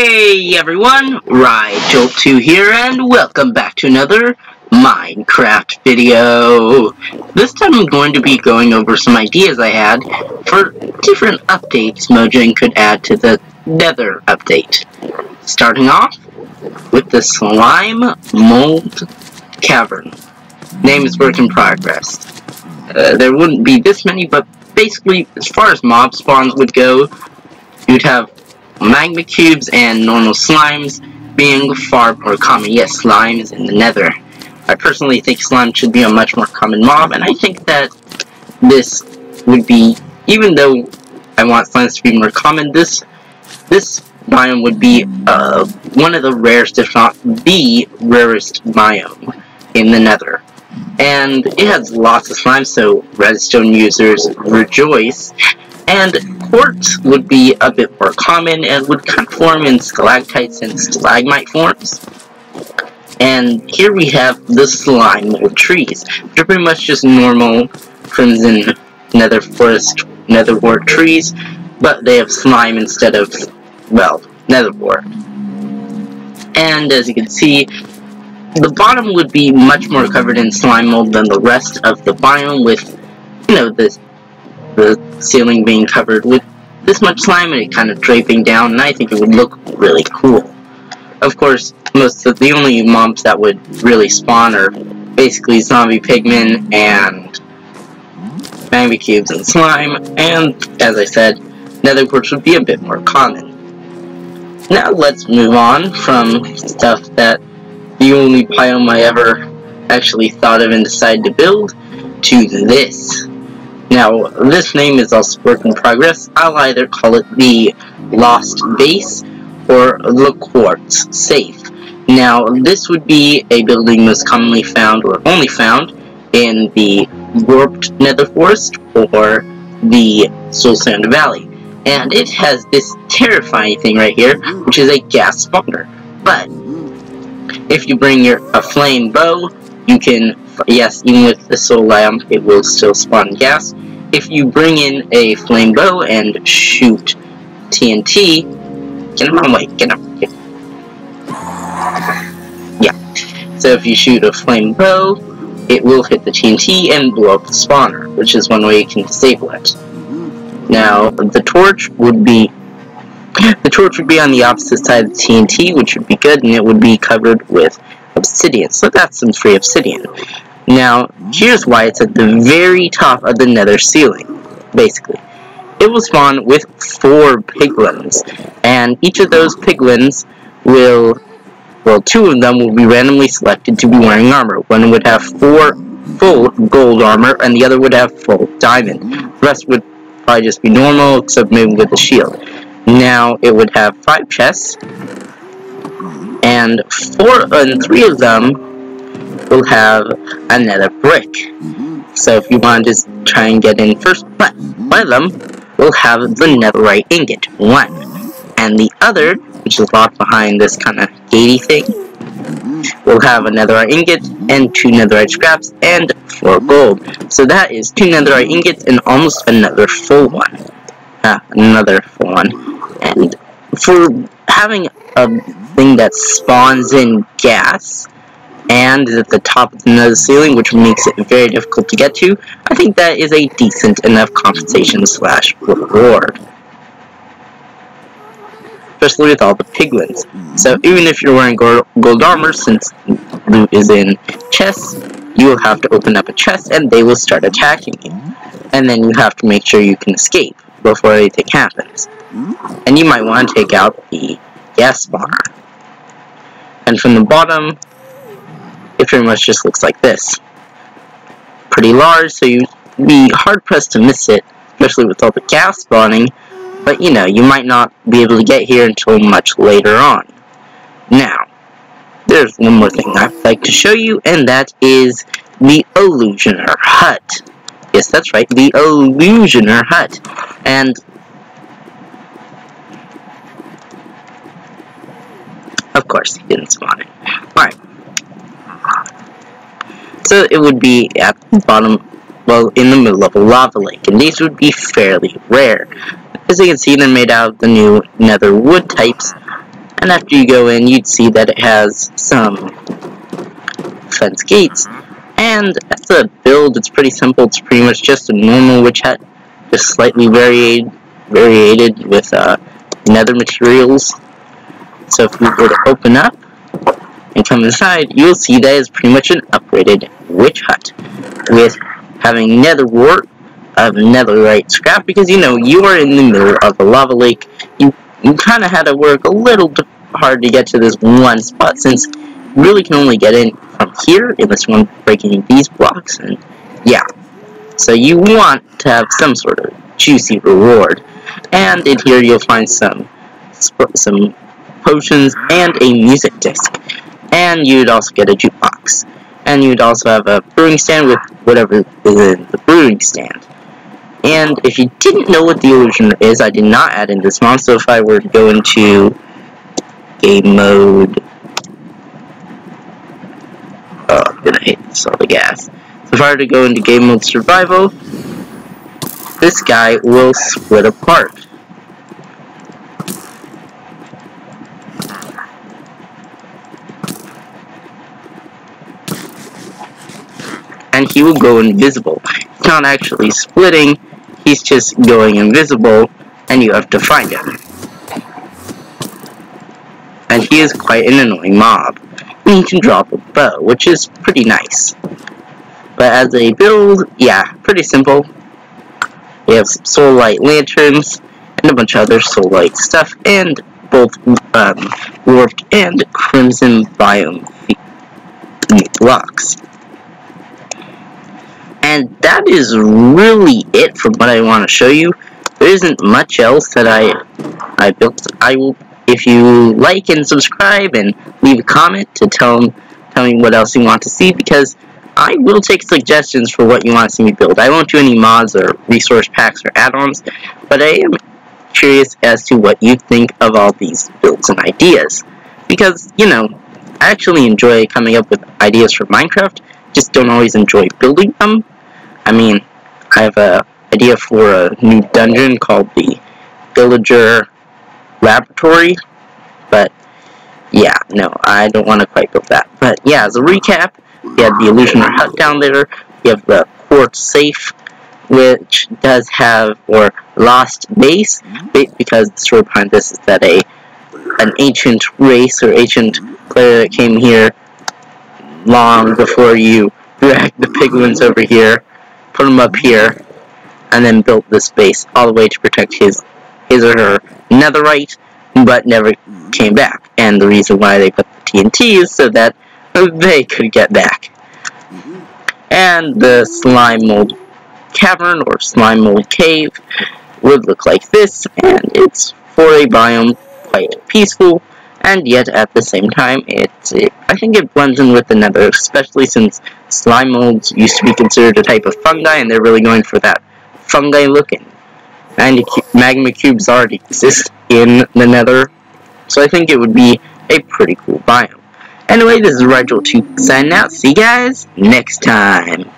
Hey everyone, Jolt2 here, and welcome back to another Minecraft video. This time I'm going to be going over some ideas I had for different updates Mojang could add to the Nether update. Starting off with the Slime Mold Cavern. Name is work in progress. There wouldn't be this many, but basically, as far as mob spawns would go, you'd have magma cubes and normal slimes being far more common. Yes, slimes in the Nether. I personally think slime should be a much more common mob, and I think that this would be, even though I want slimes to be more common, this biome would be one of the rarest, if not the rarest biome in the Nether. And it has lots of slime, so redstone users rejoice. And quartz would be a bit more common and would kind of form in stalactites and stalagmite forms. And here we have the slime mold trees, which are pretty much just normal crimson nether forest, nether wart trees, but they have slime instead of, well, nether wart. And as you can see, the bottom would be much more covered in slime mold than the rest of the biome, with, you know, the ceiling being covered with this much slime and it kind of draping down, and I think it would look really cool. Of course, most of the only mobs that would really spawn are basically zombie pigmen and magma cubes and slime, and as I said, nether quartz would be a bit more common. Now let's move on from stuff that the only biome I ever actually thought of and decided to build to this. Now, this name is also work in progress. I'll either call it the Lost Base or the Quartz Safe. Now, this would be a building most commonly found, or only found, in the Warped Nether Forest or the Soul Sand Valley. And it has this terrifying thing right here, which is a gas spawner. But if you bring a flame bow, you can, yes, even with the soul lamp, it will still spawn gas. If you bring in a flame bow and shoot TNT, get him out of my way, get him. Yeah. So if you shoot a flame bow, it will hit the TNT and blow up the spawner, which is one way you can disable it. Now, the torch would be on the opposite side of the TNT, which would be good, and it would be covered with obsidian. So that's some free obsidian. Now, here's why it's at the very top of the nether ceiling, basically. It will spawn with 4 piglins, and each of those piglins will, well, 2 of them will be randomly selected to be wearing armor. One would have full gold armor, and the other would have full diamond. The rest would probably just be normal, except maybe with a shield. Now, it would have 5 chests, and 3 of them will have a nether brick. So if you want to just try and get in first, but one of them will have the netherite ingot, 1. And the other, which is locked behind this kind of gatey thing, will have a netherite ingot and 2 netherite scraps and 4 gold. So that is 2 netherite ingots and almost another full one. Another full one. And for having a thing that spawns in gas and is at the top of the nether ceiling, which makes it very difficult to get to, I think that is a decent enough compensation / reward. Especially with all the piglins. So even if you're wearing gold armor, since loot is in chests, you will have to open up a chest and they will start attacking you. And then you have to make sure you can escape before anything happens. And you might want to take out the gas spawner. And from the bottom, it pretty much just looks like this. Pretty large, so you'd be hard-pressed to miss it, especially with all the gas spawning, but you know, you might not be able to get here until much later on. Now, there's one more thing I'd like to show you, and that is the Illusioner Hut. Yes, that's right, the Illusioner Hut. And of course, he didn't spawn it. Alright. So it would be at the bottom, well, in the middle of a lava lake, and these would be fairly rare. As you can see, they're made out of the new nether wood types, And after you go in, you'd see that it has some fence gates. And as a build, it's pretty simple. It's pretty much just a normal witch hut, just slightly variated with nether materials. So if we were to open up and come inside, you'll see that it's pretty much an upgraded witch hut with having nether wart of netherite scrap, because you know you are in the middle of a lava lake. You kind of had to work a little hard to get to this one spot, since you really can only get in from here unless you want to break any of these blocks. And yeah, so you want to have some sort of juicy reward. And in here you'll find some potions and a music disc, and you'd also get a jukebox, and you'd also have a brewing stand with whatever is in the brewing stand. And if you didn't know what the illusion is, I did not add in this mod, so if I were to go into game mode, oh, I'm gonna hit this all the gas. So if I were to go into game mode survival, this guy will split apart. And he will go invisible. He's not actually splitting, he's just going invisible, and you have to find him. And he is quite an annoying mob. And he can drop a bow, which is pretty nice. But as a build, yeah, pretty simple. We have some soul light lanterns, and a bunch of other soul light stuff, and both warped and crimson biome blocks. And that is really it from what I want to show you. There isn't much else that I built. I will, if you like and subscribe and leave a comment to tell me what else you want to see, because I will take suggestions for what you want to see me build. I won't do any mods or resource packs or add-ons, but I am curious as to what you think of all these builds and ideas. Because, you know, I actually enjoy coming up with ideas for Minecraft, just don't always enjoy building them. I mean, I have an idea for a new dungeon called the Villager Laboratory, but yeah, no, I don't want to quite build that. But yeah, as a recap, we have the Illusioner Hut down there, we have the Quartz Safe, which does have, or Lost Base, because the story behind this is that an ancient race or ancient player that came here long before you dragged the piglins over here, put them up here, and then built this base all the way to protect his or her netherite, but never came back. And the reason why they put the TNT is so that they could get back. And the slime mold cavern or slime mold cave would look like this, and it's for a biome quite peaceful, and yet at the same time I think it blends in with the nether, especially since slime molds used to be considered a type of fungi, and they're really going for that fungi looking. And magma cubes already exist in the nether, so I think it would be a pretty cool biome. Anyway, this is Rigel2 signing out. See you guys next time.